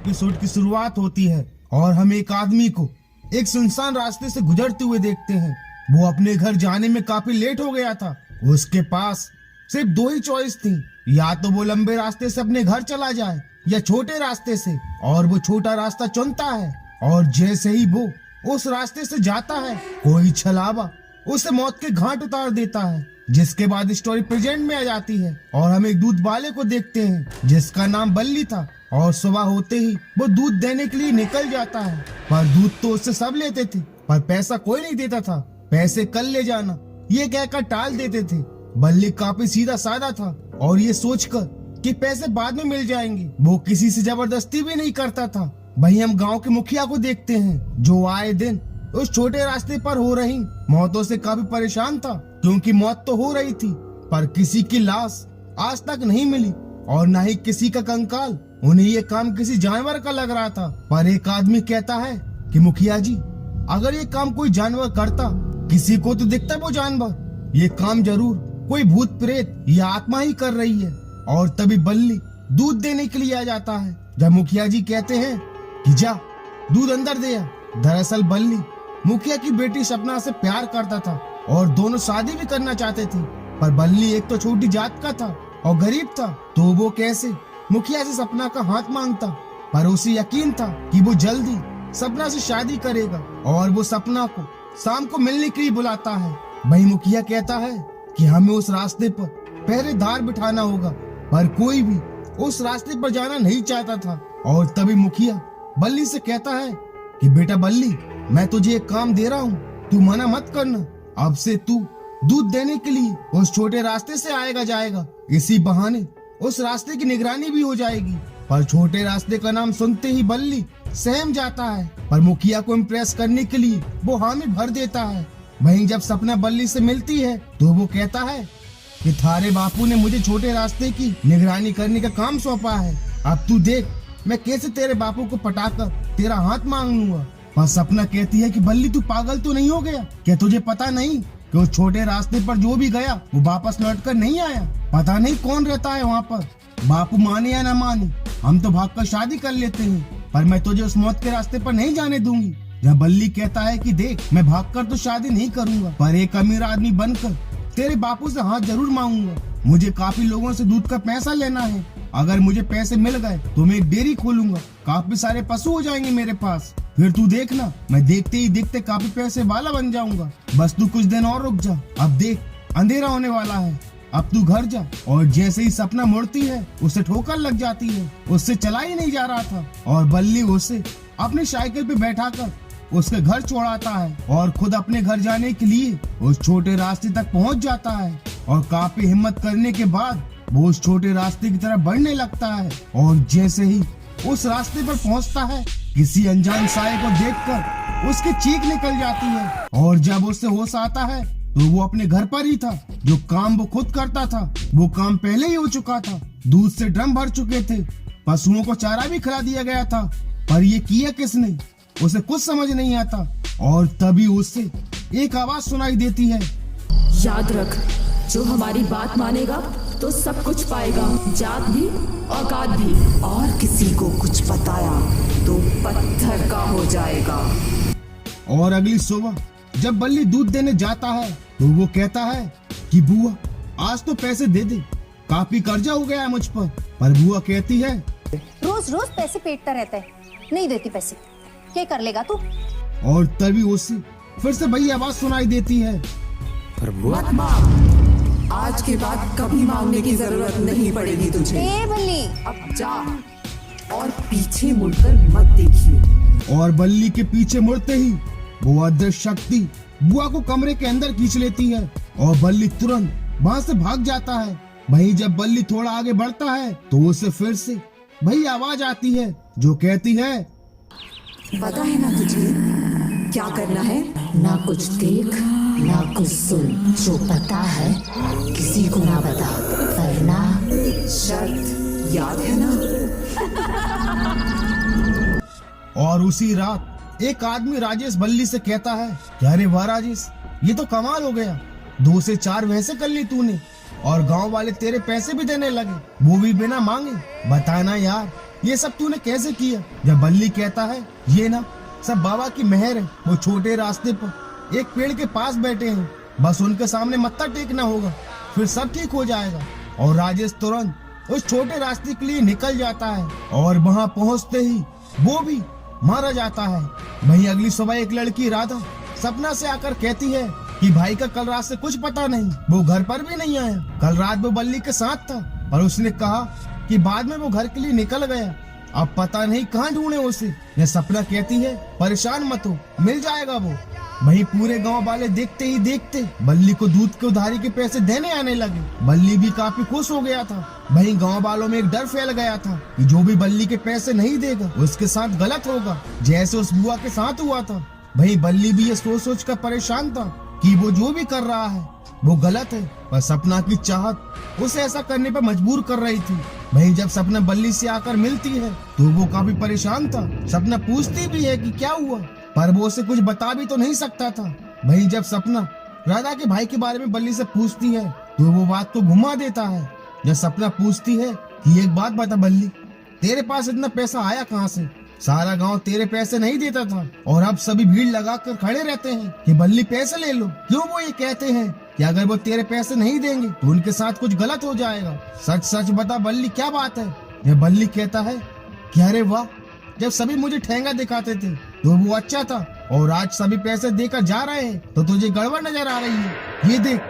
Episode की शुरुआत होती है और हम एक आदमी को एक सुनसान रास्ते से गुजरते हुए देखते हैं। वो अपने घर जाने में काफी लेट हो गया था। उसके पास सिर्फ दो ही चॉइस थी, या तो वो लंबे रास्ते से अपने घर चला जाए या छोटे रास्ते से, और वो छोटा रास्ता चुनता है। और जैसे ही वो उस रास्ते से जाता है, कोई छलावा उसे मौत के घाट उतार देता है। जिसके बाद स्टोरी प्रेजेंट में आ जाती है और हम एक दूध वाले को देखते हैं जिसका नाम बल्ली था। और सुबह होते ही वो दूध देने के लिए निकल जाता है, पर दूध तो उससे सब लेते थे, पर पैसा कोई नहीं देता था। पैसे कल ले जाना ये कहकर टाल देते थे। बल्ली काफी सीधा साधा था और ये सोचकर कि पैसे बाद में मिल जाएंगे, वो किसी से जबरदस्ती भी नहीं करता था। वहीं हम गांव के मुखिया को देखते हैं जो आए दिन उस छोटे रास्ते पर हो रही मौतों से काफी परेशान था, क्योंकि मौत तो हो रही थी पर किसी की लाश आज तक नहीं मिली और न ही किसी का कंकाल। उन्हें ये काम किसी जानवर का लग रहा था। पर एक आदमी कहता है कि मुखिया जी, अगर ये काम कोई जानवर करता, किसी को तो दिखता वो जानवर, ये काम जरूर कोई भूत प्रेत या आत्मा ही कर रही है। और तभी बल्ली दूध देने के लिए आ जाता है। जब मुखिया जी कहते हैं कि जा दूध अंदर दे आ। दरअसल बल्ली मुखिया की बेटी सपना से प्यार करता था और दोनों शादी भी करना चाहते थे, पर बल्ली एक तो छोटी जात का था और गरीब था, तो वो कैसे मुखिया से सपना का हाथ मांगता। पर उसे यकीन था कि वो जल्दी सपना से शादी करेगा और वो सपना को शाम को मिलने के लिए बुलाता है। वही मुखिया कहता है कि हमें उस रास्ते पर पहरेदार बिठाना होगा, पर कोई भी उस रास्ते पर जाना नहीं चाहता था। और तभी मुखिया बल्ली से कहता है कि बेटा बल्ली, मैं तुझे एक काम दे रहा हूँ, तू मना मत करना। अब से तू दूध देने के लिए उस छोटे रास्ते से आएगा जाएगा, इसी बहाने उस रास्ते की निगरानी भी हो जाएगी। पर छोटे रास्ते का नाम सुनते ही बल्ली सहम जाता है, पर मुखिया को इम्प्रेस करने के लिए वो हामी भर देता है। वहीं जब सपना बल्ली से मिलती है तो वो कहता है कि थारे बापू ने मुझे छोटे रास्ते की निगरानी करने का काम सौंपा है। अब तू देख मैं कैसे तेरे बापू को पटाकर तेरा हाथ मांग लूंगा। पर सपना कहती है कि बल्ली तू पागल तो नहीं हो गया क्या? तुझे पता नहीं कि उस छोटे रास्ते पर जो भी गया वो वापस लौट कर नहीं आया? पता नहीं कौन रहता है वहाँ पर, बापू माने या न माने, हम तो भागकर शादी कर लेते हैं, पर मैं तुझे उस मौत के रास्ते पर नहीं जाने दूंगी। जब बल्ली कहता है कि देख मैं भागकर तो शादी नहीं करूंगा, पर एक अमीर आदमी बनकर तेरे बापू से हाथ जरूर मांगूंगा। मुझे काफी लोगों से दूध का पैसा लेना है, अगर मुझे पैसे मिल गए तो मैं एक डेयरी खोलूंगा, काफी सारे पशु हो जाएंगे मेरे पास, फिर तू देखना मैं देखते ही देखते काफी पैसे वाला बन जाऊंगा। बस तू कुछ दिन और रुक जा, अब देख अंधेरा होने वाला है, अब तू घर जा। और जैसे ही सपना मुड़ती है उसे ठोकर लग जाती है, उससे चला ही नहीं जा रहा था और बल्ली उसे अपनी साइकिल पे बैठाकर उसके घर छोड़ाता है और खुद अपने घर जाने के लिए उस छोटे रास्ते तक पहुंच जाता है। और काफी हिम्मत करने के बाद वो उस छोटे रास्ते की तरफ बढ़ने लगता है और जैसे ही उस रास्ते पर पहुंचता है, किसी अनजान साए को देखकर उसकी चीख निकल जाती है। और जब उससे होश आता है तो वो अपने घर पर ही था। जो काम वो खुद करता था वो काम पहले ही हो चुका था, दूध से ड्रम भर चुके थे, पशुओं को चारा भी खिला दिया गया था, पर ये किया किसने उसे कुछ समझ नहीं आता। और तभी उससे एक आवाज सुनाई देती है, याद रख, जो हमारी बात मानेगा तो सब कुछ पाएगा, जात भी औकात भी, और किसी को कुछ बताया तो पत्थर का हो जाएगा। और अगली सुबह जब बल्ली दूध देने जाता है तो वो कहता है कि बुआ आज तो पैसे दे दे, काफी कर्जा हो गया है मुझ पर बुआ कहती है रोज रोज पैसे पेटता रहता है, नहीं देती पैसे, क्या कर लेगा तू? और तभी उससे फिर से वही आवाज सुनाई देती है, मत मांग, आज के बाद कभी मांगने की जरूरत नहीं पड़ेगी तुझे। ए बल्ली, अब जा और पीछे मुड़कर मत देखिए। और बल्ली के पीछे मुड़ते ही वो अदृश्य शक्ति बुआ को कमरे के अंदर खींच लेती है और बल्ली तुरंत वहाँ से भाग जाता है। वहीं जब बल्ली थोड़ा आगे बढ़ता है तो उसे फिर से वही आवाज आती है जो कहती है, पता है ना तुझे क्या करना है? ना कुछ देख ना कुछ सुन, जो पता है किसी को ना बता, वरना शर्त याद है ना? और उसी रात एक आदमी राजेश बल्ली से कहता है कि अरे वाह राजेश, ये तो कमाल हो गया, 2 से 4 वैसे कर ली तूने और गांव वाले तेरे पैसे भी देने लगे, वो भी बिना मांगे। बताना यार ये सब तूने कैसे किया? जब बल्ली कहता है ये ना सब बाबा की मेहर है। वो छोटे रास्ते पर एक पेड़ के पास बैठे हैं, बस उनके सामने मत्था टेकना होगा, फिर सब ठीक हो जाएगा। और राजेश तुरंत उस छोटे रास्ते के लिए निकल जाता है और वहाँ पहुँचते ही वो भी मारा जाता है। वहीं अगली सुबह एक लड़की राधा सपना से आकर कहती है कि भाई का कल रात से कुछ पता नहीं, वो घर पर भी नहीं आया। कल रात वो बल्ली के साथ था और उसने कहा कि बाद में वो घर के लिए निकल गया, अब पता नहीं कहाँ ढूंढे उसे। यह सपना कहती है परेशान मत हो, मिल जाएगा वो। वहीं पूरे गांव वाले देखते ही देखते बल्ली को दूध के उधारी के पैसे देने आने लगे। बल्ली भी काफी खुश हो गया था। वहीं गांव वालों में एक डर फैल गया था कि जो भी बल्ली के पैसे नहीं देगा उसके साथ गलत होगा, जैसे उस बुआ के साथ हुआ था। वहीं बल्ली भी ये सोच सोच कर परेशान था कि वो जो भी कर रहा है वो गलत है, पर सपना की चाहत उसे ऐसा करने पर मजबूर कर रही थी। वहीं जब सपना बल्ली से आकर मिलती है तो वो काफी परेशान था। सपना पूछती भी है कि क्या हुआ, पर वो उसे कुछ बता भी तो नहीं सकता था। वहीं जब सपना राधा के भाई के बारे में बल्ली से पूछती है तो वो बात को घुमा देता है। जब सपना पूछती है कि एक बात बता बल्ली, तेरे पास इतना पैसा आया कहाँ से? सारा गांव तेरे पैसे नहीं देता था और अब सभी भीड़ लगाकर खड़े रहते हैं कि बल्ली पैसे ले लो। क्यों वो ये कहते हैं कि अगर वो तेरे पैसे नहीं देंगे तो उनके साथ कुछ गलत हो जाएगा? सच सच बता बल्ली, क्या बात है? ये बल्ली कहता है कि अरे वाह, जब सभी मुझे ठेंगा दिखाते थे तो वो अच्छा था, और आज सभी पैसे देकर जा रहे हैं तो तुझे गड़बड़ नजर आ रही है। ये देख,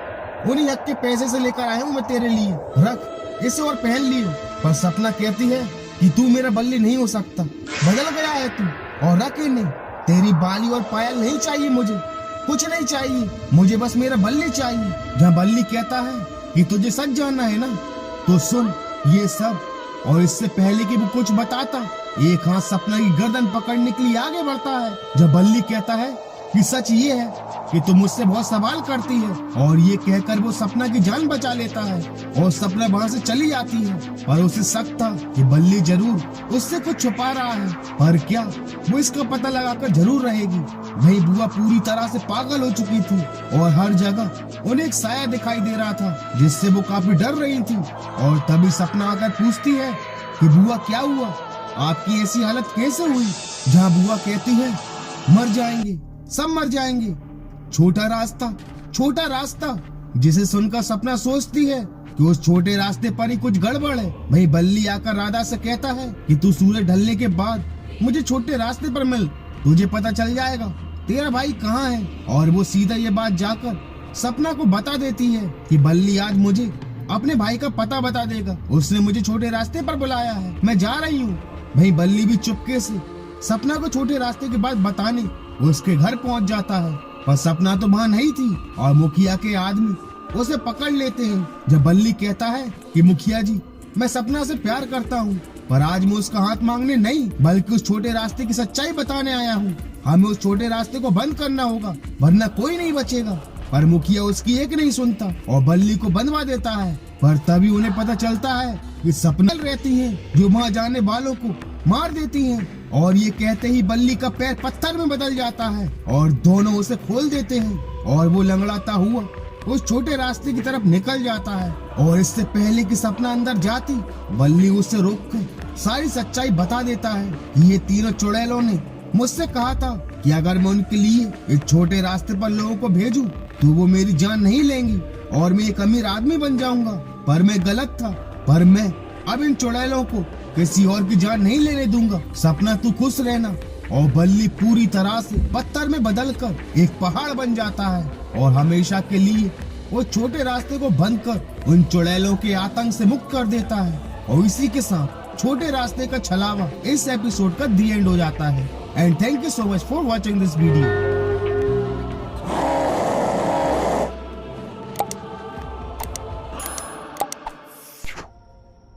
उन्हीं हक के पैसे से लेकर आया हूँ मैं तेरे लिए, रख इसे और पहन लियो। पर सपना कहती है कि तू मेरा बल्ली नहीं हो सकता, बदल गया है तू, और रख इन्हें। तेरी बाली और पायल नहीं चाहिए मुझे, कुछ नहीं चाहिए मुझे, बस मेरा बल्ली चाहिए। जहाँ बल्ली कहता है कि तुझे सच जानना है ना तो सुन ये सब, और इससे पहले कि वो कुछ बताता एक हाथ सपना की गर्दन पकड़ने के लिए आगे बढ़ता है। जब बल्ली कहता है कि सच ये है कि तुम मुझसे बहुत सवाल करती है, और ये कहकर वो सपना की जान बचा लेता है और सपना वहाँ से चली जाती है। पर उसे शक था कि बल्ली जरूर उससे कुछ छुपा रहा है, पर क्या वो इसका पता लगाकर जरूर रहेगी। वही बुआ पूरी तरह से पागल हो चुकी थी और हर जगह उन्हें एक साया दिखाई दे रहा था जिससे वो काफी डर रही थी। और तभी सपना आकर पूछती है कि बुआ क्या हुआ, आपकी ऐसी हालत कैसे हुई? जहाँ बुआ कहती है मर जाएंगे, सब मर जाएंगे। छोटा रास्ता, जिसे सुनकर सपना सोचती है कि उस छोटे रास्ते पर ही कुछ गड़बड़ है। वही बल्ली आकर राधा से कहता है कि तू सूरज ढलने के बाद मुझे छोटे रास्ते पर मिल, तुझे पता चल जाएगा तेरा भाई कहाँ है। और वो सीधा ये बात जाकर सपना को बता देती है कि बल्ली आज मुझे अपने भाई का पता बता देगा, उसने मुझे छोटे रास्ते पर बुलाया है, मैं जा रही हूँ। वही बल्ली भी चुपके से सपना को छोटे रास्ते की बात बताने उसके घर पहुंच जाता है, पर सपना तो वहाँ नहीं थी और मुखिया के आदमी उसे पकड़ लेते हैं। जब बल्ली कहता है कि मुखिया जी, मैं सपना से प्यार करता हूँ, पर आज मैं उसका हाथ मांगने नहीं बल्कि उस छोटे रास्ते की सच्चाई बताने आया हूँ। हमें उस छोटे रास्ते को बंद करना होगा वरना कोई नहीं बचेगा। पर मुखिया उसकी एक नहीं सुनता और बल्ली को बंधवा देता है। पर तभी उन्हें पता चलता है कि सपना रहती है जो वहाँ जाने वालों को मार देती हैं, और ये कहते ही बल्ली का पैर पत्थर में बदल जाता है और दोनों उसे खोल देते हैं और वो लंगड़ाता हुआ उस छोटे रास्ते की तरफ निकल जाता है। और इससे पहले कि सपना अंदर जाती, बल्ली उसे रोककर सारी सच्चाई बता देता है कि ये तीनों चुड़ैलों ने मुझसे कहा था कि अगर मैं उनके लिए इस छोटे रास्ते पर लोगों को भेजूं तो वो मेरी जान नहीं लेंगी और मैं एक अमीर आदमी बन जाऊंगा। पर मैं गलत था, पर मैं अब इन चुड़ैलों को किसी और की जान नहीं लेने दूंगा। सपना तू खुश रहना। और बल्ली पूरी तरह से पत्थर में बदलकर एक पहाड़ बन जाता है और हमेशा के लिए वो छोटे रास्ते को बंद कर उन चुड़ैलों के आतंक से मुक्त कर देता है। और इसी के साथ छोटे रास्ते का छलावा इस एपिसोड का दी एंड हो जाता है। And thank you so much for watching this video.